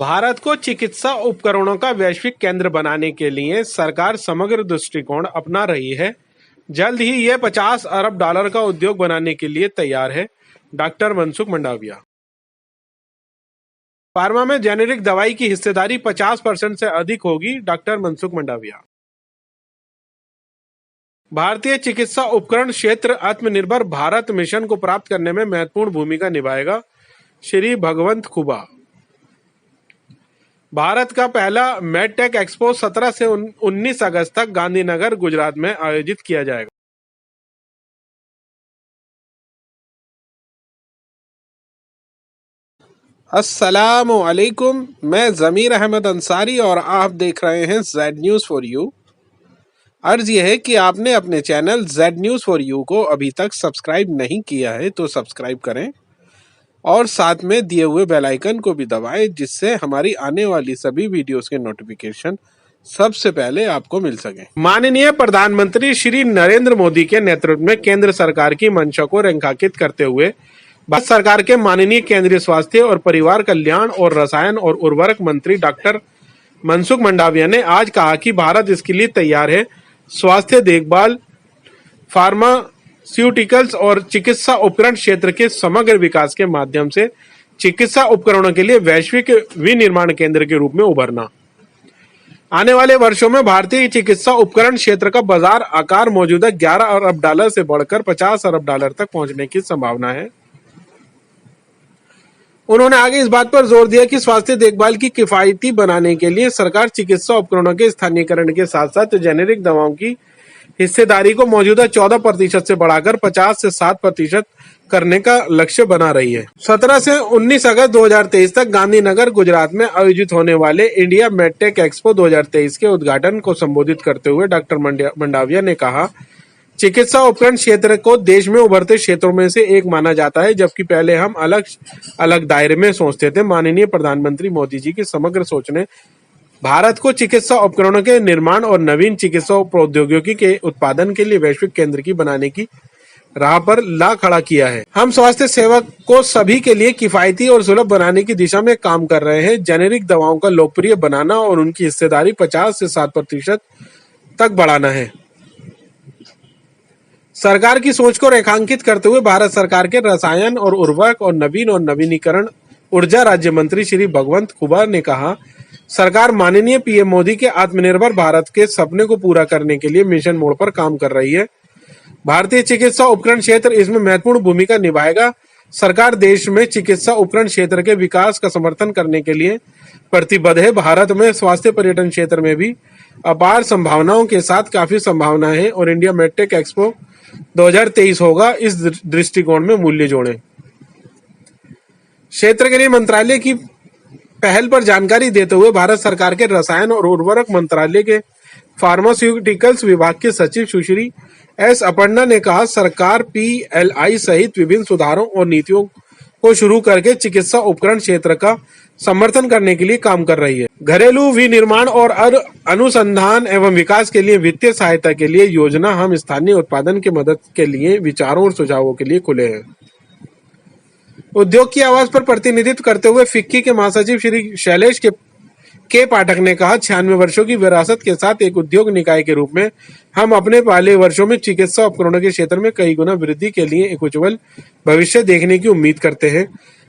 भारत को चिकित्सा उपकरणों का वैश्विक केंद्र बनाने के लिए सरकार समग्र दृष्टिकोण अपना रही है। जल्द ही ये $50 अरब का उद्योग बनाने के लिए तैयार है। डॉक्टर मनसुख मंडाविया। फार्मा में जेनेरिक दवाई की हिस्सेदारी 50% से अधिक होगी। डॉक्टर मनसुख मंडाविया। भारतीय चिकित्सा उपकरण क्षेत्र आत्मनिर्भर भारत मिशन को प्राप्त करने में महत्वपूर्ण भूमिका निभाएगा। श्री भगवंत खुबा। भारत का पहला मेडटेक एक्सपो 17 से 19 अगस्त तक गांधीनगर, गुजरात में आयोजित किया जाएगा। अस्सलामु अलैकुम, मैं ज़मीर अहमद अंसारी और आप देख रहे हैं जेड न्यूज़ फॉर यू। अर्ज यह है कि आपने अपने channel Z news for you को अभी तक सब्सक्राइब नहीं किया है तो सब्सक्राइब करें और साथ में दिए हुए बेल आइकन को भी दबाएं, जिससे हमारी आने वाली सभी वीडियोस के नोटिफिकेशन सबसे पहले आपको मिल सके। माननीय प्रधानमंत्री श्री नरेंद्र मोदी के नेतृत्व में केंद्र सरकार की मंशा को रेखांकित करते हुए भारत सरकार के माननीय केंद्रीय स्वास्थ्य और परिवार कल्याण और रसायन और उर्वरक मंत्री डॉक्टर मनसुख मंडाविया ने आज कहा कि भारत इसके लिए तैयार है। स्वास्थ्य देखभाल, फार्मास्यूटिकल्स और चिकित्सा उपकरण क्षेत्र के समग्र विकास के माध्यम से चिकित्सा उपकरणों के लिए वैश्विक विनिर्माण केंद्र के रूप में उभरना। आने वाले वर्षों में भारतीय चिकित्सा उपकरण क्षेत्र का बाजार आकार मौजूदा $11 अरब से बढ़कर $50 अरब तक पहुंचने की संभावना है। उन्होंने आगे इस बात पर जोर दिया कि स्वास्थ्य देखभाल की किफायती बनाने के लिए सरकार चिकित्सा उपकरणों के स्थानीयकरण के साथ साथ जेनेरिक दवाओं की हिस्सेदारी को मौजूदा 14% से बढ़ाकर 50 से 7% करने का लक्ष्य बना रही है। 17 से 19 अगस्त 2023 तक गांधीनगर, गुजरात में आयोजित होने वाले इंडिया मेडटेक एक्सपो 2023 के उद्घाटन को संबोधित करते हुए डॉक्टर मंडाविया ने कहा, चिकित्सा उपकरण क्षेत्र को देश में उभरते क्षेत्रों में से एक माना जाता है, जबकि पहले हम अलग अलग दायरे में सोचते थे। माननीय प्रधानमंत्री मोदी जी की समग्र सोच ने भारत को चिकित्सा उपकरणों के निर्माण और नवीन चिकित्सा प्रौद्योगिकी के उत्पादन के लिए वैश्विक केंद्र की बनाने की राह पर ला खड़ा किया है। हम स्वास्थ्य सेवा को सभी के लिए किफायती और सुलभ बनाने की दिशा में काम कर रहे हैं। जेनेरिक दवाओं का लोकप्रिय बनाना और उनकी हिस्सेदारी 50 से 7% तक बढ़ाना है। सरकार की सोच को रेखांकित करते हुए भारत सरकार के रसायन और उर्वरक और नवीनीकरण ऊर्जा राज्य मंत्री श्री भगवंत खुबा ने कहा, सरकार माननीय पीएम मोदी के आत्मनिर्भर भारत के सपने को पूरा करने के लिए मिशन मोड पर काम कर रही है। भारतीय चिकित्सा उपकरण क्षेत्र इसमें महत्वपूर्ण भूमिका निभाएगा। सरकार देश में चिकित्सा उपकरण क्षेत्र के विकास का समर्थन करने के लिए प्रतिबद्ध है। भारत में स्वास्थ्य पर्यटन क्षेत्र में भी अपार संभावनाओं के साथ काफी संभावना है और इंडिया मेडटेक एक्सपो 2023 होगा। इस दृष्टिकोण में मूल्य जोड़ें। क्षेत्र के लिए मंत्रालय की पहल पर जानकारी देते हुए भारत सरकार के रसायन और उर्वरक मंत्रालय के फार्मास्यूटिकल्स विभाग के सचिव सुश्री एस अपर्णा ने कहा, सरकार PLI सहित विभिन्न सुधारों और नीतियों को शुरू करके चिकित्सा उपकरण क्षेत्र का समर्थन करने के लिए काम कर रही है। घरेलू विनिर्माण और अनुसंधान एवं विकास के लिए वित्तीय सहायता के लिए योजना हम स्थानीय उत्पादन की मदद के लिए विचारों और सुझावों के लिए खुले हैं। उद्योग की आवाज पर प्रतिनिधित्व करते हुए फिक्की के महासचिव श्री शैलेश के पाठक ने कहा, 96 वर्षों की विरासत के साथ एक उद्योग निकाय के रूप में हम अपने पहले वर्षों में चिकित्सा उपकरणों के क्षेत्र में कई गुना वृद्धि के लिए एक उज्जवल भविष्य देखने की उम्मीद करते हैं।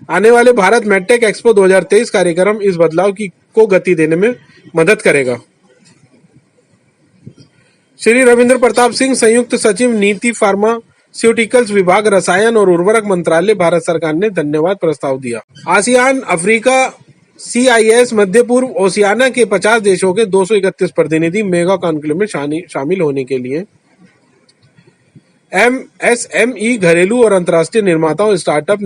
आने वाले भारत मेडटेक एक्सपो 2023 कार्यक्रम इस बदलाव को गति देने में मदद करेगा। श्री रविंद्र प्रताप सिंह, संयुक्त सचिव नीति, फार्मास्यूटिकल्स विभाग, रसायन और उर्वरक मंत्रालय, भारत सरकार ने धन्यवाद प्रस्ताव दिया। आसियान, अफ्रीका, CIS, मध्य पूर्व, ओशियाना के 50 देशों के 231 प्रतिनिधि मेगा कॉन्क्लेव में शामिल होने के लिए MSME, घरेलू और अंतर्राष्ट्रीय निर्माताओं, स्टार्टअप,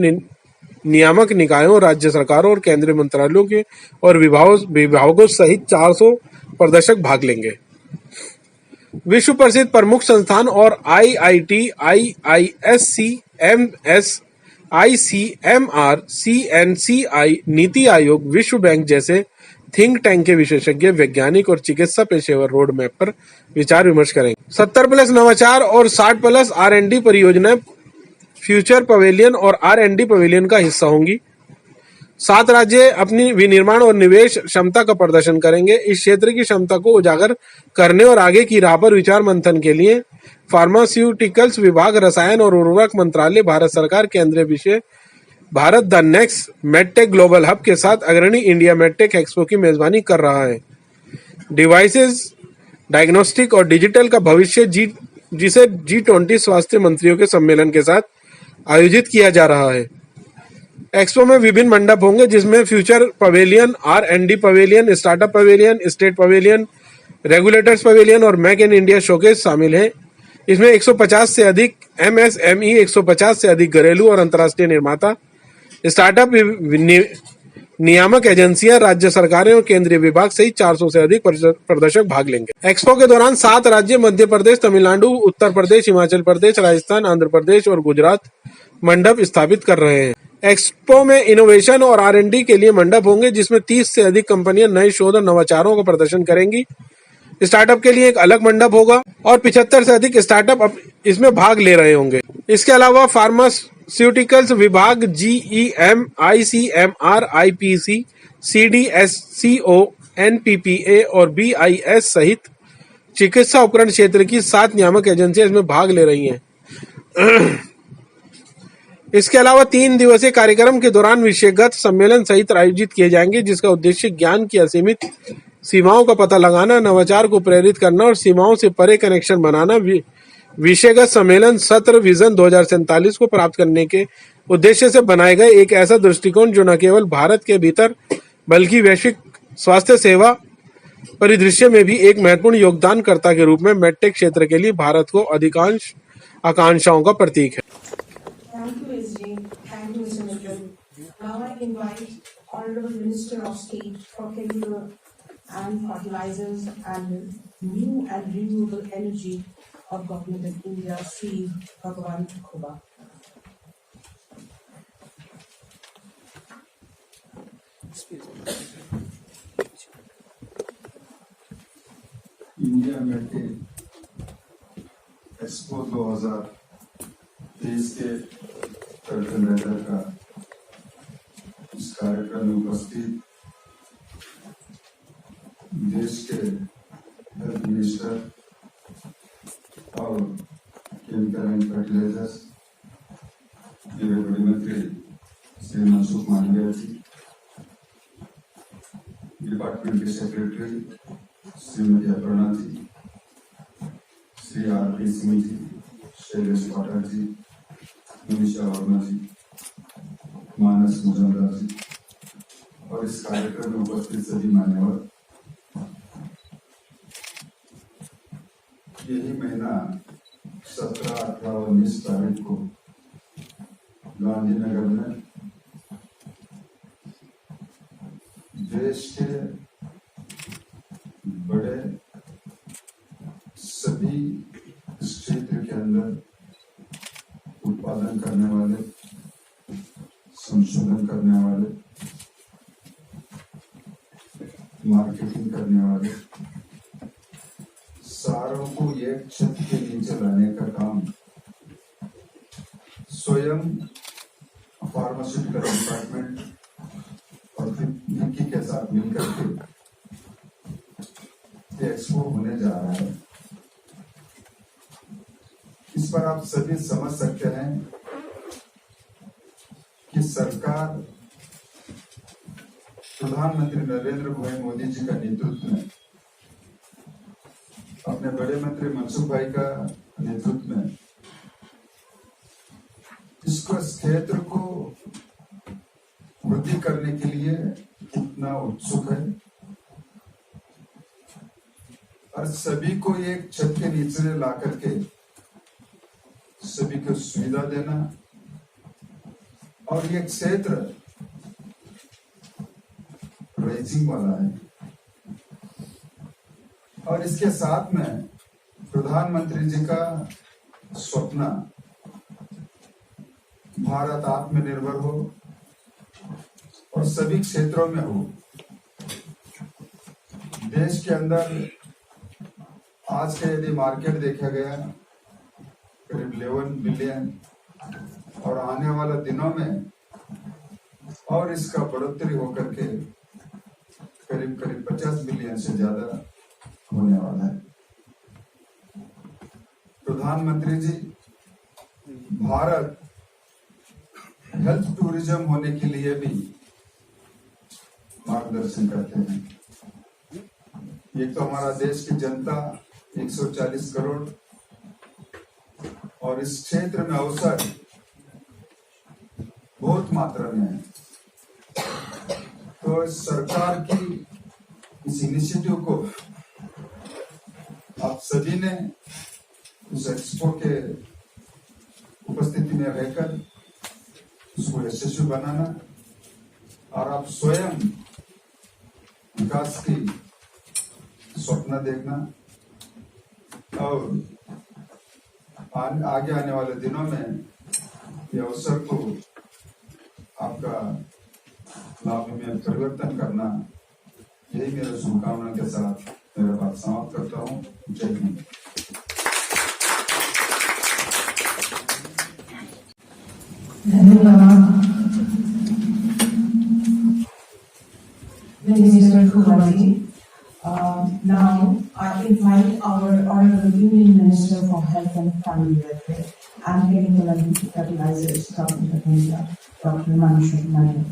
नियामक निकायों, राज्य सरकारों और केंद्रीय मंत्रालयों के और विभागों सहित 400 प्रदर्शक भाग लेंगे। विश्व प्रसिद्ध प्रमुख संस्थान और IIT, IISc, MS, ICMR, CNCI, NITI Aayog, विश्व बैंक जैसे थिंक टैंक के विशेषज्ञ, वैज्ञानिक और चिकित्सा पेशेवर रोड मैप पर विचार विमर्श करेंगे। 70+ नवाचार और 60+ R&D परियोजनाएं फ्यूचर पवेलियन और R&D पवेलियन का हिस्सा होंगी। 7 राज्य अपनी विनिर्माण और निवेश क्षमता का प्रदर्शन करेंगे। इस क्षेत्र की क्षमता को उजागर करने और आगे की राह पर विचार मंथन के लिए फार्मास्यूटिकल्स विभाग, रसायन और उर्वरक मंत्रालय, भारत सरकार, केंद्रीय विषय Bharat the next medtech global hub के साथ अग्रणी इंडिया मेडटेक एक्सपो की मेजबानी कर रहा है। डिवाइसेस, डायग्नोस्टिक और डिजिटल का भविष्य जिसे G20 स्वास्थ्य मंत्रियों के सम्मेलन के साथ आयोजित किया जा रहा है। एक्सपो में विभिन्न मंडप होंगे जिसमें future pavilion, R&D pavilion, startup pavilion, state pavilion, regulators pavilion और मेक इन इंडिया शोकेस शामिल है। इसमें 150 से अधिक MSME, 150 से अधिक घरेलू और अंतर्राष्ट्रीय निर्माता, स्टार्टअप, नियामक एजेंसियां, राज्य सरकारें और केंद्रीय विभाग सहित 400 से अधिक प्रदर्शक भाग लेंगे। एक्सपो के दौरान 7 राज्य मध्य प्रदेश, तमिलनाडु, उत्तर प्रदेश, हिमाचल प्रदेश, राजस्थान, आंध्र प्रदेश और गुजरात मंडप स्थापित कर रहे हैं। एक्सपो में इनोवेशन और R&D के लिए मंडप होंगे जिसमें 30 से अधिक कंपनियां नए शोध और नवाचारों का प्रदर्शन करेंगी। स्टार्टअप के लिए एक अलग मंडप होगा और 75 से अधिक स्टार्टअप इसमें भाग ले रहे होंगे। इसके अलावा फार्मास्यूटिकल्स विभाग, GEM, ICMR, IPC, CDSCO, NPPA और BIS सहित चिकित्सा उपकरण क्षेत्र की 7 नियामक एजेंसियां इसमें भाग ले रही हैं। इसके अलावा 3 दिवसीय कार्यक्रम के दौरान विषयगत सम्मेलन सहित आयोजित किए जाएंगे जिसका उद्देश्य ज्ञान की असीमित सीमाओं का पता लगाना, नवाचार को प्रेरित करना और सीमाओं से परे कनेक्शन बनाना। विषयगत सम्मेलन सत्र विजन 2047 को प्राप्त करने के उद्देश्य से बनाए गए एक ऐसा दृष्टिकोण जो न केवल भारत के भीतर बल्कि वैश्विक स्वास्थ्य सेवा परिदृश्य में भी एक महत्वपूर्ण योगदानकर्ता के रूप में मेडटेक क्षेत्र के लिए भारत को अधिकांश आकांक्षाओं का प्रतीक है। Thank you, SJ. Thank you, Mr. Mittal. Now I invite Honorable Minister of State for Chemical and Fertilizers and New and Renewable Energy of Government of India, Sri Bhagwan Khoba. India medtech expo 2023 के कर्तव्य का इस कार्यक्रम में उपस्थित देश के health minister और केमिकल एंड फर्टिलाइजर्स के बड़े मंत्री श्री मनसुख मांडविया जी, डिपार्टमेंट के सेक्रेटरी श्रीमती अपर्णा जी, श्री R.P. सिंह जी, शैलेश पाठक जी, मनीषा वर्मा जी, मानस मुजमदार जी और इस कार्यक्रम में उपस्थित सभी मान्यवर। यही महीना 17, 18 और 19 तारीख को गांधीनगर में देश के बड़े सभी क्षेत्र के अंदर उत्पादन करने वाले, संशोधन करने वाले, मार्केटिंग करने वाले सारों को एक छत के नीचे लाने का काम स्वयं फार्मास्यूटिकल डिपार्टमेंट और निकी के साथ मिलकर के एक्सपो होने जा रहा है। इस पर आप सभी समझ सकते हैं कि सरकार प्रधानमंत्री नरेंद्र भाई मोदी जी का नेतृत्व में, अपने बड़े मंत्री मनसुख भाई का नेतृत्व में इसको क्षेत्र को वृद्धि करने के लिए कितना उत्सुक है और सभी को एक छत के नीचे ला करके सभी को सुविधा देना और ये क्षेत्र राइजिंग वाला है। और इसके साथ में प्रधानमंत्री जी का स्वप्न भारत आत्मनिर्भर हो और सभी क्षेत्रों में हो। देश के अंदर आज का यदि मार्केट देखा गया करीब 11 बिलियन और आने वाला दिनों में और इसका बढ़ोतरी होकर के करीब करीब 50 बिलियन से ज्यादा होने वाला है। प्रधानमंत्री जी भारत हेल्थ टूरिज्म होने के लिए भी मार्गदर्शन करते हैं। एक तो हमारा देश की जनता 140 करोड़ और इस क्षेत्र में अवसर बहुत मात्रा में है। तो सरकार की इस इनिशिएटिव को आप सभी ने उस एक्सपो के उपस्थिति में रहकर उसको यशस्वी बनाना और आप स्वयं विकास की स्वप्न देखना और आगे आने वाले दिनों में ये अवसर को आपका लाभ में परिवर्तन करना, यही मेरे शुभकामना के साथ मेरा बात समाप्त करता हूँ। जय हिंद। धन्यवाद Minister Kuwati. Now I invite our Honorable Union Minister for Health and Family Welfare and Chemical and Fertilizers, Government of India, Dr. Manishwar Nair.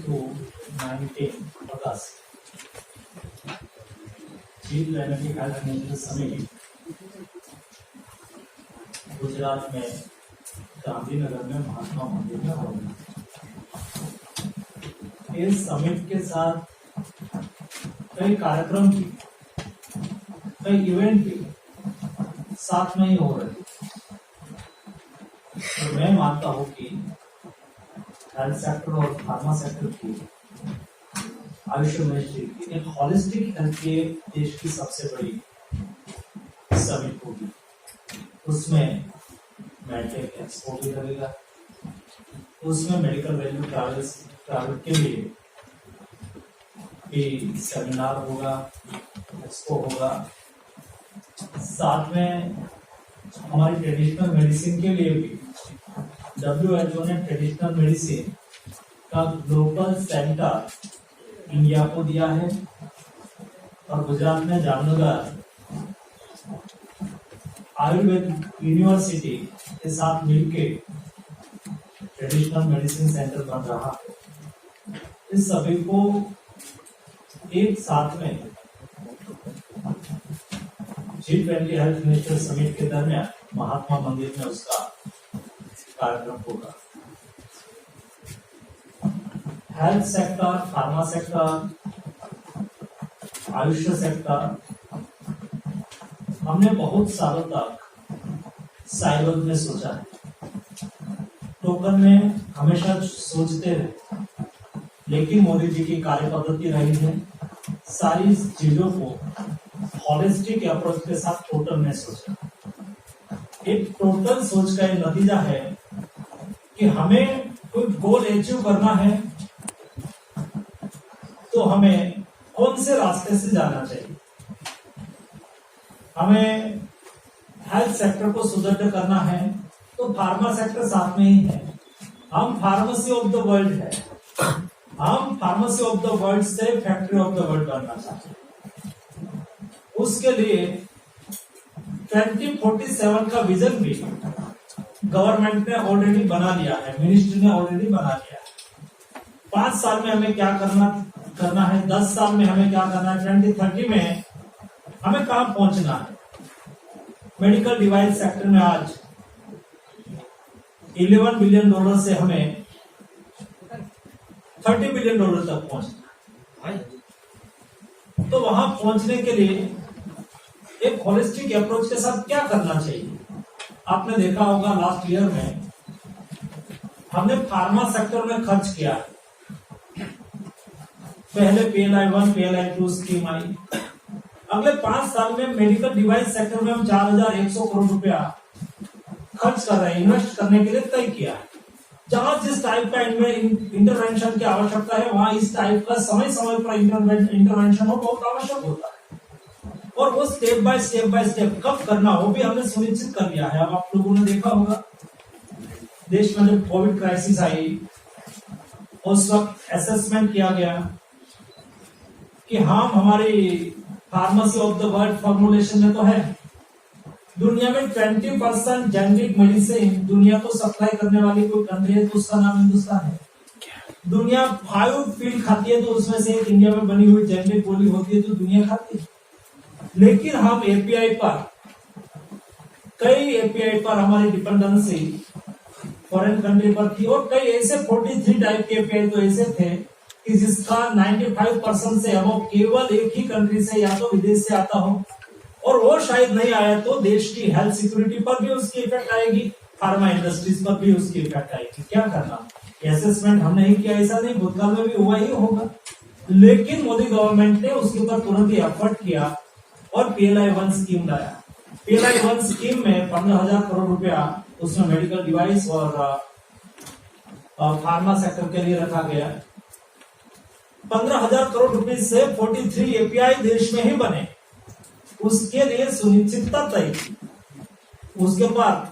to 19 August, G20 Health Minister Summit Gujarat में गांधीनगर में महात्मा मंदिर में होगा। इस समिट के साथ कई कार्यक्रम भी, कई इवेंट भी साथ में ही हो रहे हैं। तो मैं मानता हूँ कि हेल्थ सेक्टर और फार्मा सेक्टर की आयुष मिनिस्ट्री की एक हॉलिस्टिक हेल्थ के देश की सबसे बड़ी समिट होगी। उसमें मेडिटेक एक्सपो भी लगेगा, उसमें मेडिकल वैल्यू ट्रैवल के लिए भी सेमिनार होगा, एक्सपो होगा। साथ में हमारी ट्रेडिशनल मेडिसिन के लिए भी WHO ने ट्रेडिशनल मेडिसिन का ग्लोबल सेंटर इंडिया को दिया है और गुजरात में जामनगर आयुर्वेद यूनिवर्सिटी के साथ मिलके ट्रेडिशनल मेडिसिन सेंटर बन रहा है। इस सभी को एक साथ में G20 हेल्थ मिनिस्टर समिट के दरमियान महात्मा मंदिर में उसका कार्यक्रम होगा। Health sector, pharma sector, Ayush sector, हमने बहुत सालों तक साइलोज में सोचा है, टोकन में हमेशा सोचते रहे, लेकिन मोदी जी की कार्य पद्धति रही है सारी चीजों को हॉलिस्टिक अप्रोच के साथ टोटल में सोचा। एक टोटल सोच का एक नतीजा है कि हमें कोई गोल अचीव करना है तो हमें कौन से रास्ते से जाना चाहिए। हमें हेल्थ सेक्टर को सुदृढ़ करना है तो फार्मा सेक्टर साथ में ही है। हम फार्मेसी ऑफ द वर्ल्ड है, हम फार्मेसी ऑफ द वर्ल्ड से फैक्ट्री ऑफ द वर्ल्ड बनना चाहते हैं। उसके लिए 2047 का विजन भी गवर्नमेंट ने ऑलरेडी बना लिया है, मिनिस्ट्री ने ऑलरेडी बना लिया है। 5 साल में हमें क्या करना है, 10 साल में हमें क्या करना है, 2030 में हमें कहां पहुंचना है। मेडिकल डिवाइस सेक्टर में आज $11 बिलियन से हमें $30 बिलियन तक पहुंचना है। तो वहां पहुंचने के लिए एक होलिस्टिक अप्रोच के साथ क्या करना चाहिए। आपने देखा होगा लास्ट ईयर में हमने फार्मा सेक्टर में खर्च किया। पहले PLI 1, PLI 2 स्कीम आई। अगले 5 साल में मेडिकल डिवाइस सेक्टर में हम 4100 करोड़ रुपया खर्च कर रहे हैं, इन्वेस्ट करने के लिए तय किया। जहां जिस टाइप का इंटरवेंशन की आवश्यकता है, वहां इस टाइप का समय समय पर इंटरवेंशन हो बहुत आवश्यक होता है। और वो स्टेप बाय स्टेप कब करना हो भी हमने सुनिश्चित कर लिया है। अब आप लोगों ने देखा होगा देश में जब कोविड क्राइसिस आई, उस वक्त असेसमेंट किया गया कि हम हमारी pharmacy of the world formulation में तो है। दुनिया में 20% जेनेरिक मेडिसिन दुनिया को सप्लाई करने वाली कोई कंट्री है तो उसका नाम हिंदुस्तान है। दुनिया 5 फील्ड खाती है तो उसमें से एक इंडिया में बनी हुई जेनेरिक गोली होती है तो दुनिया खाती है। लेकिन हम एपीआई पर, कई एपीआई पर हमारी डिपेंडेंसी फॉरेन कंट्री पर थी और कई ऐसे 43 टाइप के एपीआई तो ऐसे थे कि जिसका 95% से अब केवल एक ही कंट्री से या तो विदेश से आता हो, और वो शायद नहीं आया तो देश की हेल्थ सिक्योरिटी पर भी उसकी इफेक्ट आएगी, फार्मा इंडस्ट्रीज पर भी उसकी इफेक्ट आएगी। क्या करना, असेसमेंट हमने ही किया, ऐसा नहीं भूतकाल में भी हुआ ही होगा। लेकिन मोदी गवर्नमेंट ने उसके ऊपर तुरंत ही एफर्ट किया और PLI 1 स्कीम लाया। PLI 1 स्कीम में 15,000 करोड़ रुपया उसमें मेडिकल डिवाइस और फार्मा सेक्टर के लिए रखा गया। 15,000 करोड़ रुपए से 43 एपीआई देश में ही बने, उसके लिए सुनिश्चितता तय। उसके बाद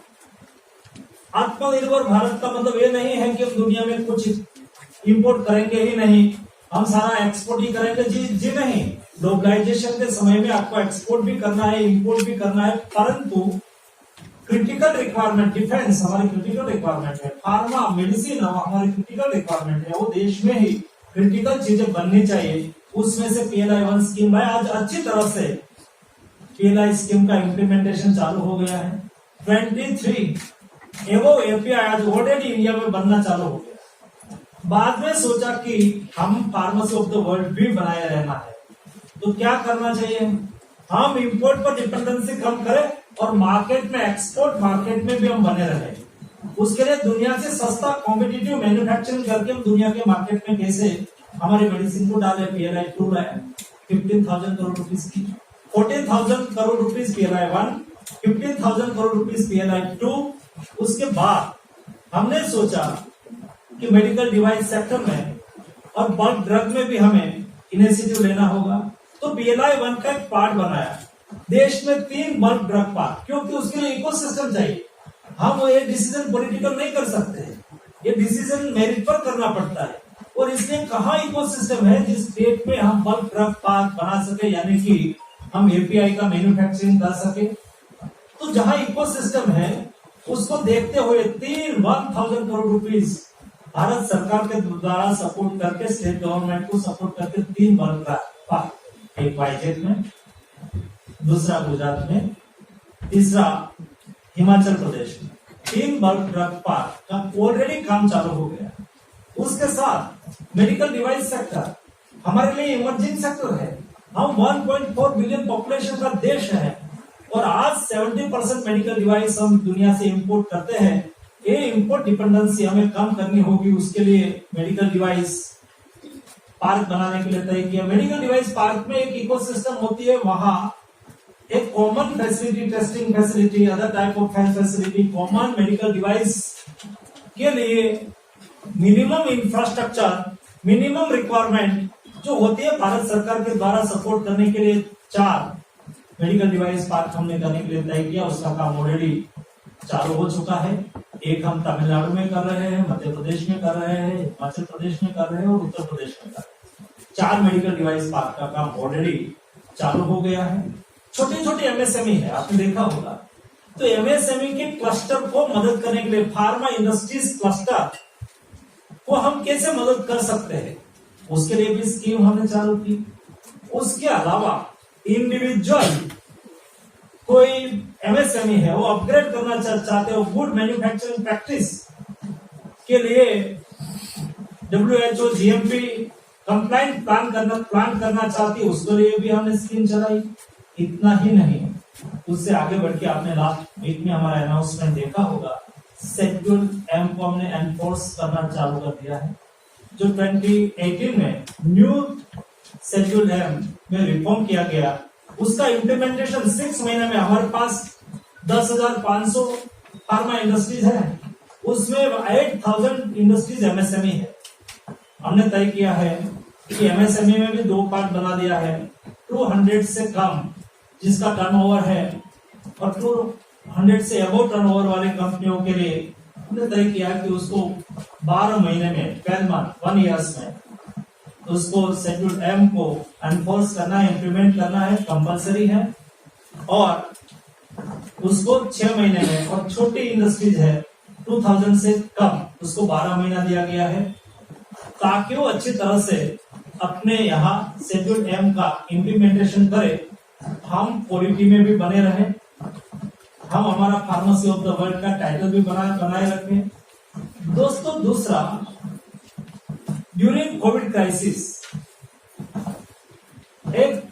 आत्मनिर्भर भारत का मतलब ये नहीं है कि हम दुनिया में कुछ इंपोर्ट करेंगे ही नहीं, हम सारा एक्सपोर्ट ही करेंगे। जी नहीं, ग्लोबलाइजेशन के समय में आपको एक्सपोर्ट भी करना है, इंपोर्ट भी करना है, परंतु क्रिटिकल रिक्वायरमेंट, डिफेंस हमारी क्रिटिकल रिक्वायरमेंट है, फार्मा मेडिसिन हमारी क्रिटिकल रिक्वायरमेंट है, वो देश में ही क्रिटिकल चीजें बननी चाहिए। उसमें से PLI 1 स्कीम है। आज अच्छी तरह से PLI स्कीम का इम्प्लीमेंटेशन चालू हो गया है। 23 एवो एपीआई आज ऑलरेडी इंडिया में बनना चालू हो गया। बाद में सोचा कि हम फार्मेसी ऑफ द वर्ल्ड भी बनाए रहना है, तो क्या करना चाहिए, हम इंपोर्ट पर डिपेंडेंसी कम करें और मार्केट में, एक्सपोर्ट मार्केट में भी हम बने रहे। उसके लिए दुनिया से सस्ता कॉम्पिटिटिव मैन्युफैक्चरिंग करके हम दुनिया के मार्केट में कैसे हमारी मेडिसिन को डाले। PLI 2 लाया 15,000 करोड़ रुपीस की, 14,000 crore rupees PLI 1, 15,000 crore rupees PLI 2। उसके बाद हमने सोचा कि मेडिकल डिवाइस सेक्टर में और बल्क ड्रग में भी हमें इनिशिएटिव लेना होगा, तो PLI 1 का एक पार्ट बनाया। देश में 3 बल्क ड्रग पार्क, क्योंकि उसके लिए इकोसिस्टम चाहिए। हम ये डिसीजन पॉलिटिकल नहीं कर सकते, ये डिसीजन मेरिट पर करना पड़ता है। और इसलिए कहाँ इकोसिस्टम है जिस स्टेट में हम बल्क ड्रग पार्क बना सके, यानी कि हम एपीआई का मैन्युफैक्चरिंग कर सके। तो जहां इकोसिस्टम है उसको देखते हुए 1,000 करोड़ रुपीस भारत सरकार के द्वारा सपोर्ट करके, स्टेट गवर्नमेंट को सपोर्ट करके 3 बल्क ड्रग पार्क, एक वाईजेड में, दूसरा गुजरात में, तीसरा हिमाचल प्रदेश में, 3 बल्क ड्रग पार्क का ऑलरेडी काम चालू हो गया। उसके साथ मेडिकल डिवाइस सेक्टर हमारे लिए इमर्जिंग सेक्टर है। हम 1.4 बिलियन पॉपुलेशन का देश है और आज 70% मेडिकल डिवाइस हम दुनिया से इंपोर्ट करते हैं। ये इंपोर्ट डिपेंडेंसी हमें कम करनी होगी। उसके लिए मेडिकल डिवाइस पार्क बनाने के लिए तय किया। मेडिकल डिवाइस पार्क में एक इकोसिस्टम होती है, वहां एक common facility, testing facility, other type of health facility, common medical device के लिए मिनिमम इंफ्रास्ट्रक्चर, मिनिमम रिक्वायरमेंट जो होती है भारत सरकार के द्वारा सपोर्ट करने के लिए 4 मेडिकल डिवाइस पार्क हमने करने के लिए तय किया। उसका काम ऑलरेडी चालू हो चुका है। एक हम तमिलनाडु में कर रहे हैं, मध्य प्रदेश में कर रहे हैं, हिमाचल प्रदेश में कर रहे हैं और उत्तर प्रदेश में कर रहे हैं। 4 मेडिकल डिवाइस पार्क का काम ऑलरेडी चालू हो गया है। छोटे छोटे एमएसएमई है, आपने देखा होगा। तो एमएसएमई के क्लस्टर को मदद करने के लिए फार्मा इंडस्ट्रीज क्लस्टर को हम कैसे मदद कर सकते हैं, उसके लिए भी स्कीम हमने चालू की। उसके अलावा इंडिविजुअल कोई एमएसएमई है, वो अपग्रेड करना चाहते हो गुड मैन्युफैक्चरिंग प्रैक्टिस के लिए WHO GMP कंप्लाइंट प्लान करना चाहती है, उसके लिए भी हमने स्कीम चलाई। इतना ही नहीं, उससे आगे बढ़ के आपने लास्ट वीक में हमारा अनाउंसमेंट देखा होगा, शेड्यूल एम को हमने एनफोर्स करना चालू कर दिया है। जो 2018 में न्यू शेड्यूल एम में रिफॉर्म किया गया, उसका इम्प्लीमेंटेशन 6 महीने में हमारे पास 10,500 फार्मा इंडस्ट्रीज है, उसमें 8,000 इंडस्ट्रीज एमएसएमई है। हमने तय किया है कि एमएसएमई में भी 2 पार्ट बना दिया है, 200 से कम जिसका टर्नओवर है और 200 से अबव टर्नओवर वाले कंपनियों के लिए हमने तय किया कि उसको 12 महीने में 12 मंथ 1 ईयर्स में उसको शेड्यूल एम को एनफोर्स करना है, इंप्लीमेंट करना है, कंपलसरी है। और उसको 6 महीने में, और छोटी इंडस्ट्रीज है 2000 से कम, उसको 12 महीना दिया गया है, ताकि वो अच्छी तरह से अपने यहाँ शेड्यूल एम का इम्प्लीमेंटेशन करे। हम क्वालिटी में भी बने रहे, हम हमारा फार्मेसी ऑफ द वर्ल्ड का टाइटल भी बनाए रखें। दोस्तों, दूसरा, ड्यूरिंग कोविड क्राइसिस, एक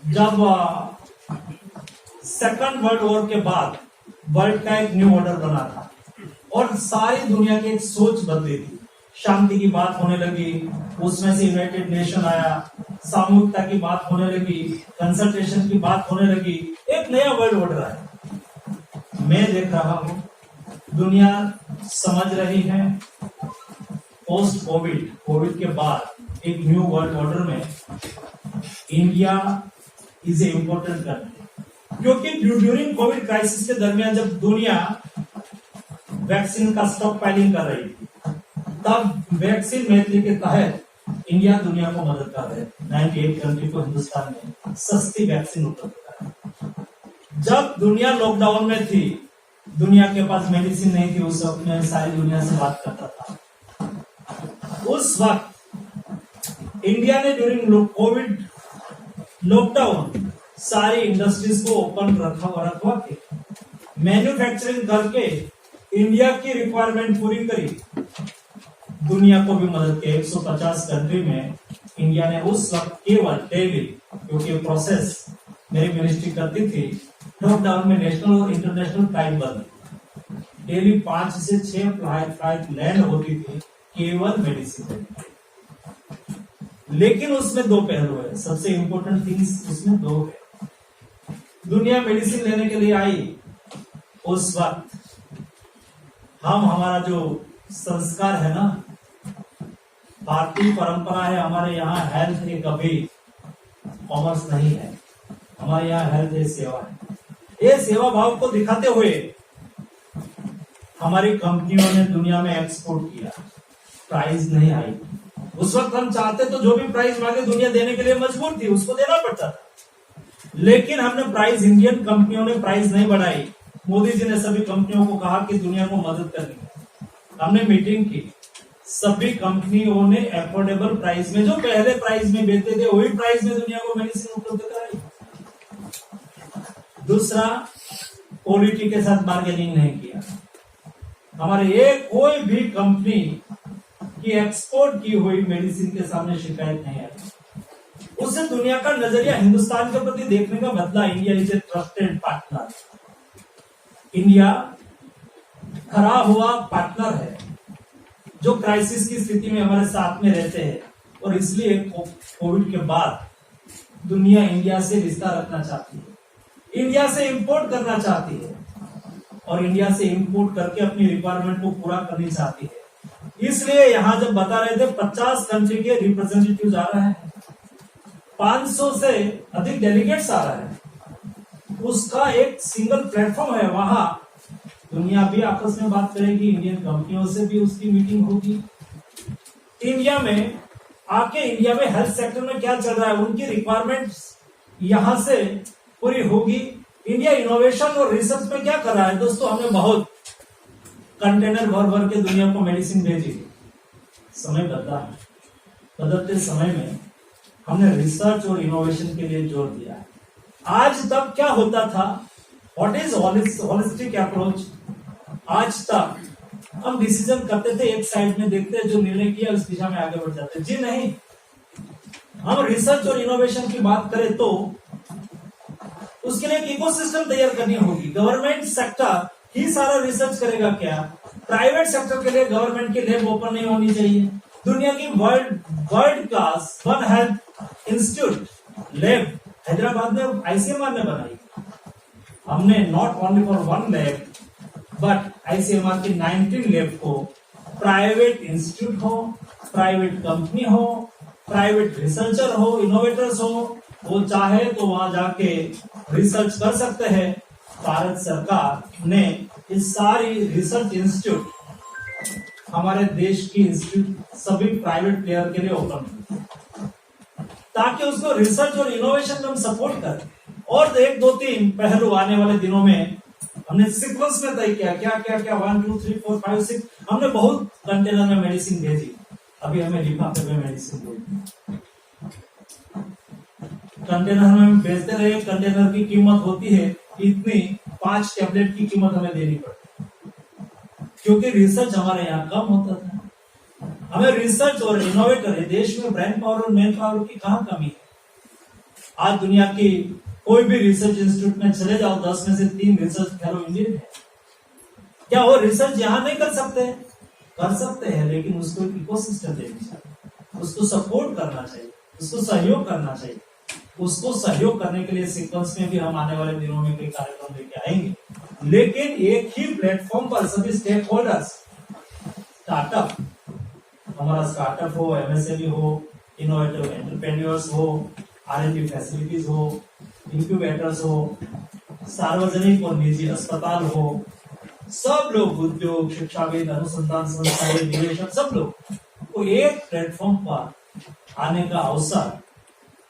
जब सेकंड वर्ल्ड वॉर के बाद वर्ल्ड का एक न्यू ऑर्डर बना था और सारी दुनिया की एक सोच बदली थी। शांति की बात होने लगी, उसमें से यूनाइटेड नेशन आया, सामूहिकता की बात होने लगी, कंसल्टेशन की बात होने लगी, एक नया वर्ल्ड ऑर्डर आया। मैं देख रहा हूं दुनिया समझ रही है पोस्ट कोविड के बाद एक न्यू वर्ल्ड ऑर्डर में India is a important country, क्योंकि ड्यूरिंग कोविड क्राइसिस के दरमियान जब दुनिया वैक्सीन का स्टॉक पाइलिंग कर रही थी, तब वैक्सीन मैत्री के तहत इंडिया दुनिया को मदद कर रहे थे। 98 कंट्री को हिंदुस्तान में सस्ती वैक्सीन उपलब्ध कराई। जब दुनिया लॉकडाउन में थी, दुनिया के पास मेडिसिन नहीं थी, उस वक्त में सारी दुनिया से बात करता था। उस वक्त इंडिया ने ड्यूरिंग कोविड लॉकडाउन सारी इंडस्ट्रीज को ओपन रखवा के मैन्युफैक्चरिंग करके इंडिया की रिक्वायरमेंट पूरी करी, दुनिया को भी मदद की। 150 कंट्री में इंडिया ने उस वक्त केवल डेली, क्योंकि प्रोसेस मेरी मिनिस्ट्री करती थी, लॉकडाउन में नेशनल और इंटरनेशनल फ्लाइट बंद, डेली 5 से 6 फ्लाइट लैंड होती थी केवल मेडिसिन। लेकिन उसमें 2 पहलू है, सबसे इंपॉर्टेंट थिंग्स उसमें 2 है। दुनिया मेडिसिन लेने के लिए आई, उस वक्त हमारा जो संस्कार है ना, भारतीय परंपरा है, हमारे यहाँ हेल्थ एक कभी कॉमर्स नहीं है, हमारे यहाँ हेल्थ एक सेवा है। ये सेवा भाव को दिखाते हुए हमारी कंपनियों ने दुनिया में एक्सपोर्ट किया, प्राइस नहीं आई। उस वक्त हम चाहते तो जो भी प्राइस मांगे दुनिया देने के लिए मजबूर थी, उसको देना पड़ता था। लेकिन हमने प्राइस, इंडियन कंपनियों ने प्राइस नहीं बढ़ाई। मोदी जी ने सभी कंपनियों को कहा कि दुनिया को मदद करनी है। हमने मीटिंग की, सभी कंपनियों ने अफोर्डेबल प्राइस में, जो पहले प्राइस में बेचते थे वही प्राइस में दुनिया को मेडिसिन उपलब्ध कराई। दूसरा, क्वालिटी के साथ बार्गेनिंग नहीं किया। हमारे कोई भी कंपनी की एक्सपोर्ट की हुई मेडिसिन के सामने शिकायत नहीं आई। उससे दुनिया का नजरिया हिंदुस्तान के प्रति देखने का बदला। India is a trusted partner, India खरा हुआ पार्टनर है जो क्राइसिस की स्थिति में हमारे साथ में रहते हैं। और इसलिए कोविड के बाद दुनिया इंडिया से रिश्ता रखना चाहती है, इंडिया से इंपोर्ट करना चाहती है, और इंडिया से इंपोर्ट करके अपनी रिक्वायरमेंट को पूरा करनी चाहती है। इसलिए यहां जब बता रहे थे 50 कंट्री के रिप्रेजेंटेटिव्स आ रहे हैं, 500 से अधिक डेलीगेट्स आ रहे हैं, उसका एक सिंगल प्लेटफॉर्म है। वहां दुनिया भी आपस में बात करेगी, इंडियन कंपनियों से भी उसकी मीटिंग होगी। इंडिया में आके, इंडिया में हेल्थ सेक्टर में क्या चल रहा है, उनकी रिक्वायरमेंट्स यहां से पूरी होगी। इंडिया इनोवेशन और रिसर्च में क्या कर रहा है दोस्तों, हमने बहुत कंटेनर भर भर के दुनिया को मेडिसिन भेजी। समय बदला है, बदलते समय में हमने रिसर्च और इनोवेशन के लिए जोर दिया है। आज तक क्या होता था, व्हाट इज होलिस्टिक अप्रोच? आज तक हम डिसीजन करते थे, एक साइड में देखते जो निर्णय किया उस दिशा में आगे बढ़ जाते। जी नहीं, हम रिसर्च और इनोवेशन की बात करें तो उसके लिए एक इकोसिस्टम तैयार करनी होगी। गवर्नमेंट सेक्टर ही सारा रिसर्च करेगा क्या? प्राइवेट सेक्टर के लिए गवर्नमेंट की लैब ओपन नहीं होनी चाहिए। दुनिया की world class one health institute lab Hyderabad में आईसीएमआर ने बनाई। हमने not only for one lab but ICMR की 19 लैब को प्राइवेट इंस्टीट्यूट हो, प्राइवेट कंपनी हो, प्राइवेट रिसर्चर हो, इनोवेटर्स हो, वो चाहे तो वहां जाके रिसर्च कर सकते हैं। भारत सरकार ने इस सारी रिसर्च इंस्टीट्यूट हमारे देश की इंस्टीट्यूट सभी प्राइवेट प्लेयर के लिए ओपन की, ताकि उसको रिसर्च और इनोवेशन में हम सपोर्ट करें। और 1, 2, 3 पहलू आने वाले दिनों में हमने सीक्वेंस में तय किया, क्या क्या क्या 1, 2, 3, 4, 5, 6 हमने बहुत कंटेनर में मेडिसिन भेजी। अभी हमें लिफाफे में मेडिसिन भेजी, कंटेनर में भेजते रहे। कंटेनर की कीमत होती है इतनी, 5 टैबलेट की कीमत हमें देनी पड़ती, क्योंकि रिसर्च हमारे यहाँ कम होता था। हमें रिसर्च और इनोवेटर है, देश में ब्रेन पावर और मैन पावर की कहाँ कमी है? आज दुनिया की कोई भी रिसर्च इंस्टीट्यूट में चले जाओ, 10 में से 3 रिसर्च फेलो इंडियन है। क्या वो रिसर्च यहाँ नहीं कर सकते? कर सकते हैं, लेकिन उसको इकोसिस्टम देनी चाहिए, उसको सपोर्ट करना चाहिए, उसको सहयोग करना चाहिए। उसको सहयोग करने के लिए सीक्वेंस में भी हम आने वाले दिनों में कई कार्यक्रम लेके आएंगे, लेकिन एक ही प्लेटफॉर्म पर सभी स्टेक होल्डर्स, स्टार्टअप, हमारा स्टार्टअप हो, एमएसएमई हो, इनोवेटिव एंटरप्रेन्योर्स हो, R&D फैसिलिटीज हो, इंक्यूबेटर्स हो, सार्वजनिक और निजी अस्पताल हो, सब लोग, उद्योग, शिक्षाविद, अनुसंधान संस्थाएं, निवेशक, सब लोग को एक प्लेटफॉर्म पर आने का अवसर